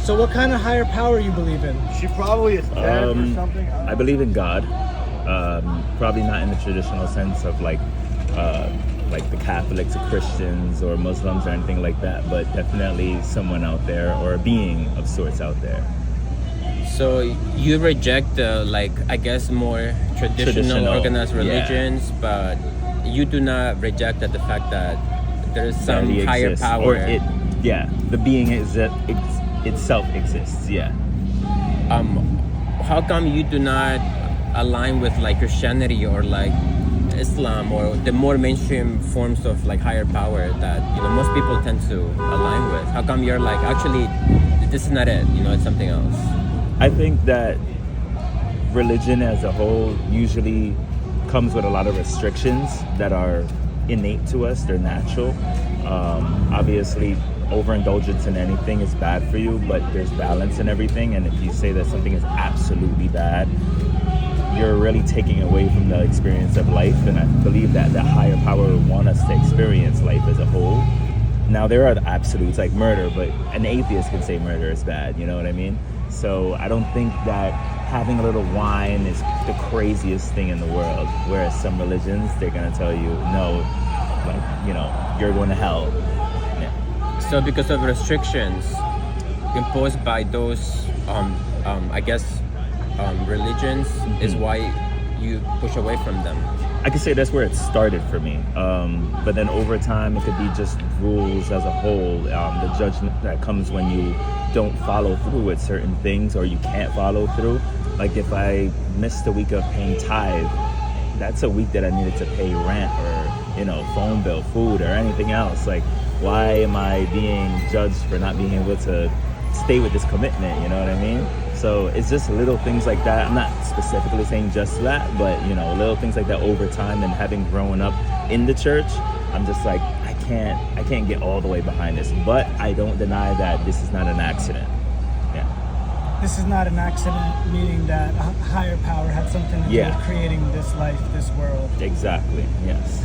So what kind of higher power you believe in? She probably is dead or something. I believe in God. Probably not in the traditional sense of like the Catholics or Christians or Muslims or anything like that, but definitely someone out there or a being of sorts out there. So you reject the I guess more traditional organized religions, but you do not reject the fact that there's some higher power. Or the being itself exists. Yeah. How come you do not align with Christianity or Islam or the more mainstream forms of higher power that most people tend to align with? How come you're actually this is not it? It's something else. I think that religion as a whole usually comes with a lot of restrictions that are innate to us. They're natural. Obviously, overindulgence in anything is bad for you, but there's balance in everything. And if you say that something is absolutely bad, you're really taking away from the experience of life. And I believe that the higher power would want us to experience life as a whole. Now, there are the absolutes like murder, but an atheist can say murder is bad. You know what I mean? So I don't think that having a little wine is the craziest thing in the world. Whereas some religions, they're going to tell you, no, you're going to hell. Yeah. So because of restrictions imposed by those, religions is why you push away from them. I could say that's where it started for me. But then over time, it could be just rules as a whole. The judgment that comes when you don't follow through with certain things or you can't follow through. Like if I missed a week of paying tithe, that's a week that I needed to pay rent or, phone bill, food, or anything else. Like, why am I being judged for not being able to stay with this commitment? You know what I mean? So it's just little things like that. I'm not specifically saying just that, but little things like that over time. And having grown up in the church, I'm just like, I can't get all the way behind this. But I don't deny that this is not an accident. Yeah. This is not an accident, meaning that a higher power had something to do with creating this life, this world. Exactly. Yes.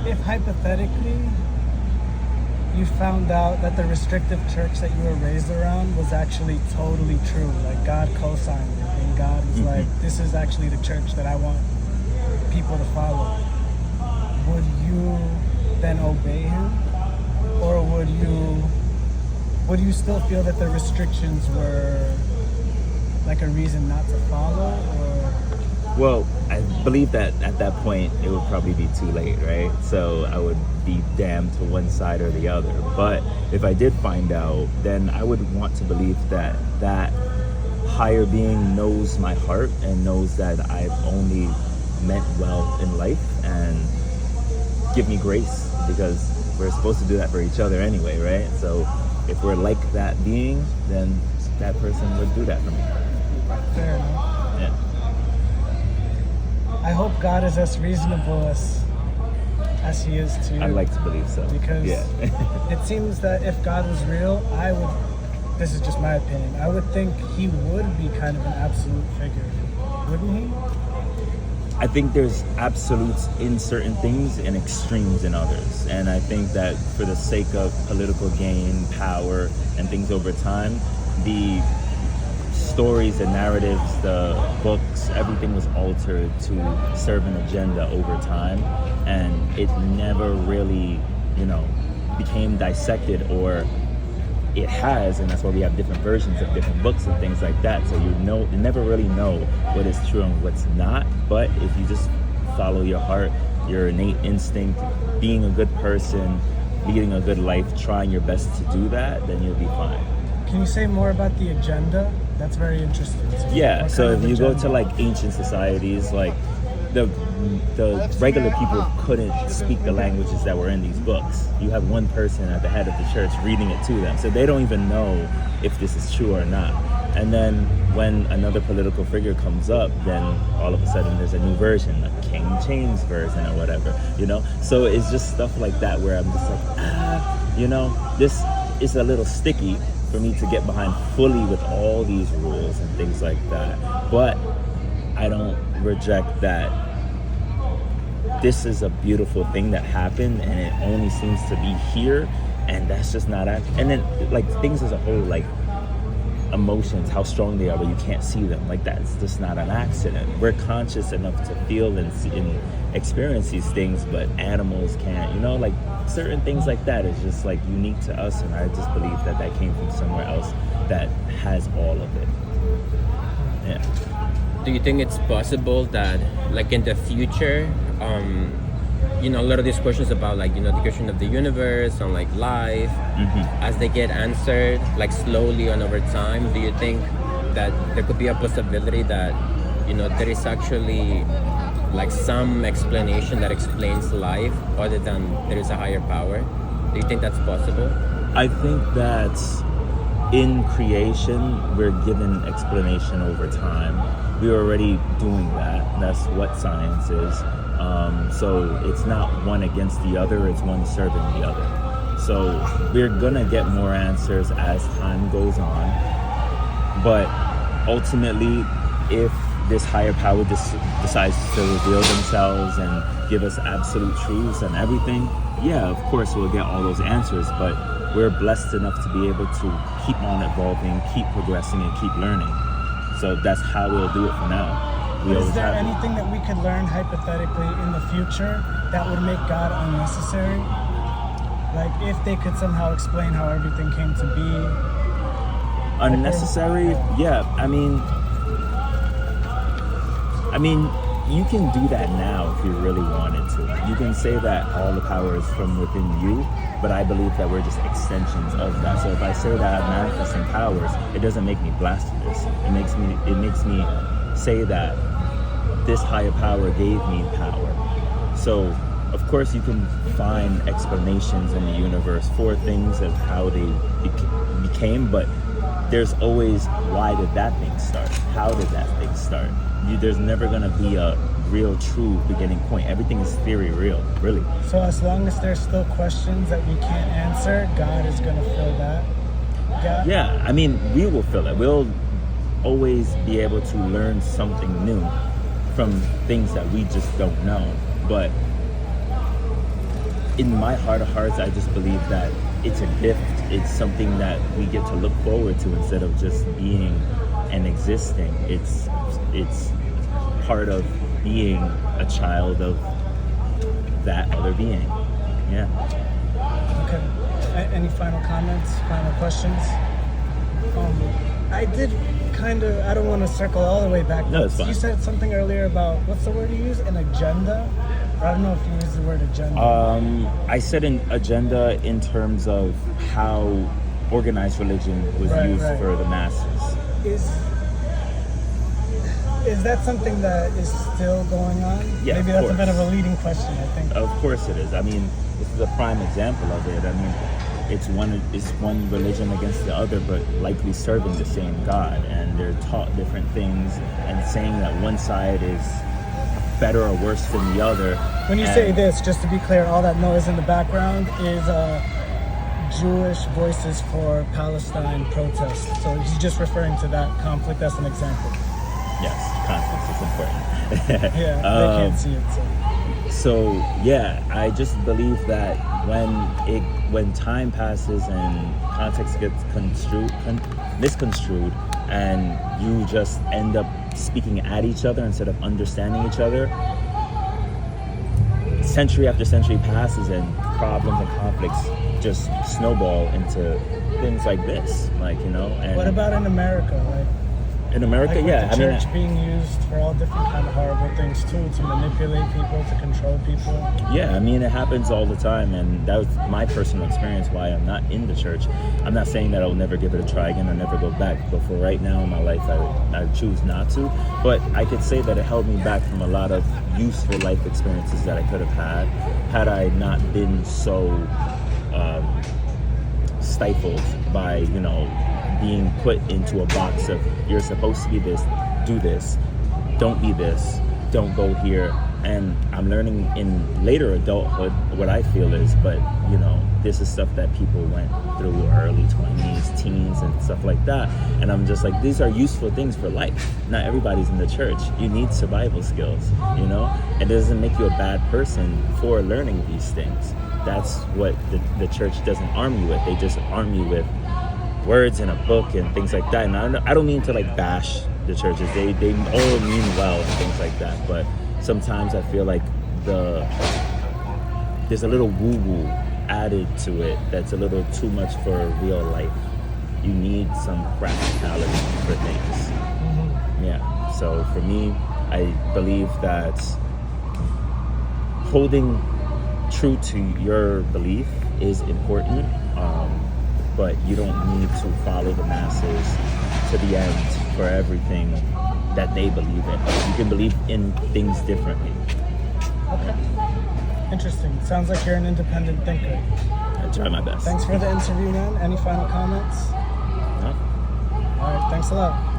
If hypothetically you found out that the restrictive church that you were raised around was actually totally true, like God co-signed it, and God was like, this is actually the church that I want people to follow, would you then obey him? Or would you still feel that the restrictions were like a reason not to follow? Or well, I believe that at that point it would probably be too late, right? So I would be damned to one side or the other. But if I did find out, then I would want to believe that that higher being knows my heart and knows that I've only meant well in life and give me grace, because we're supposed to do that for each other anyway, right? So if we're like that being, then that person would do that for me. Fair enough. Yeah. I hope God is as reasonable as he is to you. I'd like to believe so. Because it seems that if God was real, this is just my opinion, I would think he would be kind of an absolute figure, wouldn't he? I think there's absolutes in certain things and extremes in others. And I think that for the sake of political gain, power, and things over time, the stories, the narratives, the books, everything was altered to serve an agenda over time. And it never really, became dissected, or it has, and that's why we have different versions of different books and things like that. So you never really know what is true and what's not. But if you just follow your heart, your innate instinct, being a good person, leading a good life, trying your best to do that, then you'll be fine. Can you say more about the agenda? That's very interesting. Yeah, so if you go to ancient societies, the regular people couldn't speak the languages that were in these books. You have one person at the head of the church reading it to them, so they don't even know if this is true or not. And then when another political figure comes up, then all of a sudden there's a new version, a King James version or whatever, So it's just stuff like that where I'm just like, this is a little sticky for me to get behind fully with all these rules and things like that. But I don't reject that this is a beautiful thing that happened, and it only seems to be here, and that's just not and then like things as a whole, like emotions, how strong they are, but you can't see them. Like that's just not an accident. We're conscious enough to feel and see and experience these things, but animals can't. You know, like certain things like that is just like unique to us, and I just believe that that came from somewhere else that has all of it. Yeah. Do you think it's possible that, like in the future, a lot of these questions about like the creation of the universe and like life, as they get answered like slowly and over time, do you think that there could be a possibility that there is actually like some explanation that explains life other than there is a higher power? Do you think that's possible? I think that in creation we're given explanation over time. We're already doing that. That's what science is. So it's not one against the other, it's one serving the other. So we're gonna get more answers as time goes on. But ultimately, if this higher power decides to reveal themselves and give us absolute truths and everything, yeah, of course we'll get all those answers, but we're blessed enough to be able to keep on evolving, keep progressing, and keep learning. So that's how we'll do it for now. Is there anything that we could learn hypothetically in the future that would make God unnecessary? Like if they could somehow explain how everything came to be. Unnecessary? Yeah, I mean, you can do that now if you really wanted to. You can say that all the power is from within you, but I believe that we're just extensions of that. So if I say that I'm manifesting powers, it doesn't make me blasphemous. It makes me say that this higher power gave me power. So of course you can find explanations in the universe for things of how they became, but there's always, why did that thing start? How did that thing start? There's never going to be a real true beginning point. Everything is theory real, really. So as long as there's still questions that we can't answer, God is going to fill that gap? Yeah, I mean, we will fill it. We'll always be able to learn something new from things that we just don't know. But in my heart of hearts, I just believe that it's a gift. It's something that we get to look forward to instead of just being and existing. It's part of being a child of that other being. Yeah. Okay. Any final comments, final questions? I did I don't want to circle all the way back. No, it's fine. You said something earlier about, what's the word you use? An agenda? I don't know if you used the word agenda. I said an agenda in terms of how organized religion was used for the masses. Is that something that is still going on? Yeah, maybe that's a bit of a leading question, I think. Of course it is. I mean, this is a prime example of it. I mean, it's one religion against the other, but likely serving the same God, and they're taught different things, and saying that one side is better or worse than the other. When you say this, just to be clear, all that noise in the background is Jewish Voices for Palestine protests. So he's just referring to that conflict as an example. Yes, context is important. Yeah, they can't see it. So yeah, I just believe that when time passes and context gets misconstrued, and you just end up speaking at each other instead of understanding each other, century after century passes and problems and conflicts just snowball into things like this, And what about in America? In America, like yeah. The church being used for all different kind of horrible things too, to manipulate people, to control people. Yeah, I mean, it happens all the time, and that was my personal experience why I'm not in the church. I'm not saying that I'll never give it a try again or never go back, but for right now in my life, I choose not to. But I could say that it held me back from a lot of useful life experiences that I could have had I not been so stifled by, being put into a box of, you're supposed to be this, do this, don't be this, don't go here. And I'm learning in later adulthood what I feel is, but this is stuff that people went through early 20s, teens, and stuff like that. And I'm just like, these are useful things for life. Not everybody's in the church. You need survival skills, It doesn't make you a bad person for learning these things. that's what the church doesn't arm you with. They just arm you with words in a book and things like that. And I don't mean to like bash the churches. They all mean well and things like that. But sometimes I feel like there's a little woo-woo added to it that's a little too much for real life. You need some practicality for things. Yeah. So for me, I believe that holding true to your belief is important, but you don't need to follow the masses to the end for everything that they believe in. You can believe in things differently. Okay. Interesting. Sounds like you're an independent thinker. I try my best. Thanks for the interview, man. Any final comments? No? All right. Thanks a lot.